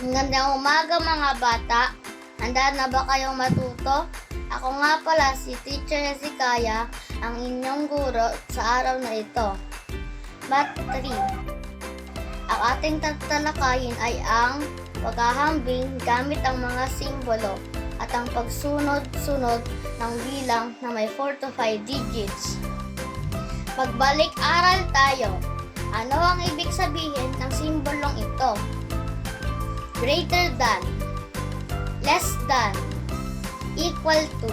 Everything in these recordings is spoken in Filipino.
Magandang umaga mga bata. Handa na ba kayong matuto? Ako nga pala si Teacher Hezekiah, ang inyong guro sa araw na ito. Math 3. Ang ating tatalakayin ay ang paghahambing gamit ang mga simbolo at ang pagsunod-sunod ng bilang na may 4 to 5 digits. Pagbalik-aral tayo. Ano ang ibig sabihin ng simbolong ito? Greater than, less than, equal to.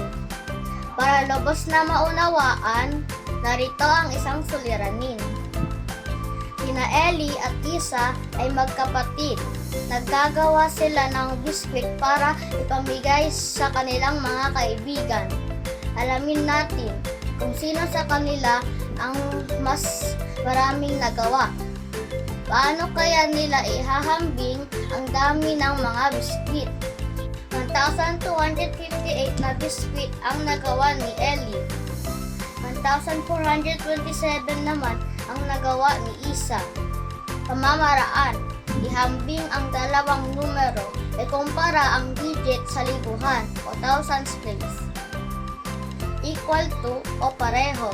Para lubos na maunawaan, narito ang isang suliranin. Sina Ellie at Isa ay magkapatid. Naggagawa sila ng biskwit para ipamigay sa kanilang mga kaibigan. Alamin natin kung sino sa kanila ang mas maraming nagawa. Paano kaya nila ihahambing ang dami ng mga biskwit? 1,258 na biskwit ang nagawa ni Ellie. 1,427 naman ang nagawa ni Isa. Pamamaraan, ihambing ang dalawang numero, ikumpara ang digit sa libuhan o thousands place. Equal to o pareho.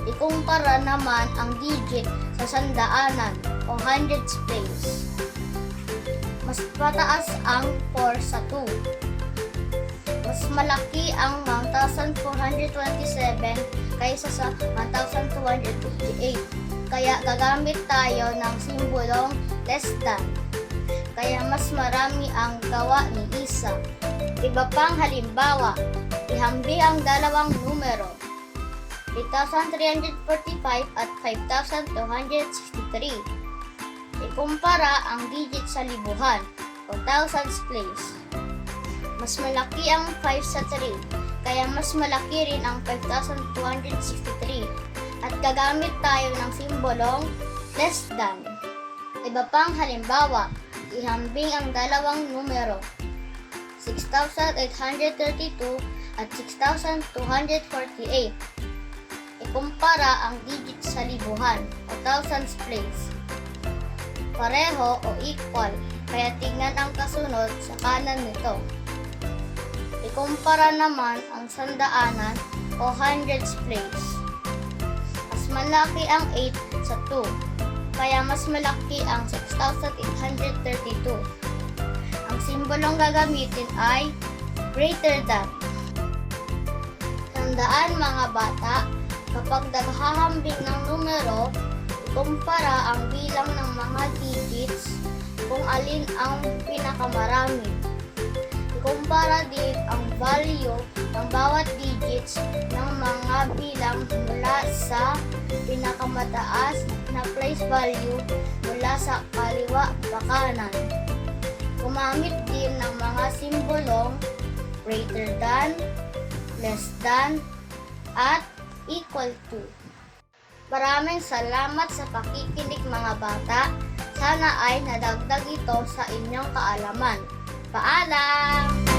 Ikumpara naman ang digit sa sandaanan o hundreds place. Mas pataas ang 4 sa 2. Mas malaki ang 1,427 kaysa sa 1,258. Kaya gagamit tayo ng simbolong less than. Kaya mas marami ang gawa ni Isa. Iba pang halimbawa, ihambing ang dalawang numero. 8,345 at 5,263. Ikumpara ang digit sa libuhan o thousands place. Mas malaki ang 5 sa 3, kaya mas malaki rin ang 5,263. At gagamit tayo ng simbolong less than. Iba pang halimbawa, ihambing ang dalawang numero. 6,832 at 6,248. Ikumpara ang digit sa libuhan o thousands place. Pareho o equal, kaya tignan ang kasunod sa kanan nito. Ikumpara naman ang sandaanan o hundreds place. Mas malaki ang 8 sa 2, kaya mas malaki ang 6,832. Ang simbolong gagamitin ay greater than. Tandaan mga bata, kapag naghahambing ng numero, ikumpara ang bilang ng mga digits kung alin ang pinakamarami. Ikumpara din ang value ng bawat digits ng mga bilang mula sa pinakamataas na place value mula sa kaliwa pa kanan. Gumamit din ng mga simbolong greater than, less than, at equal to. Maraming salamat sa pakikinig mga bata. Sana ay nadagdag ito sa inyong kaalaman. Paalam!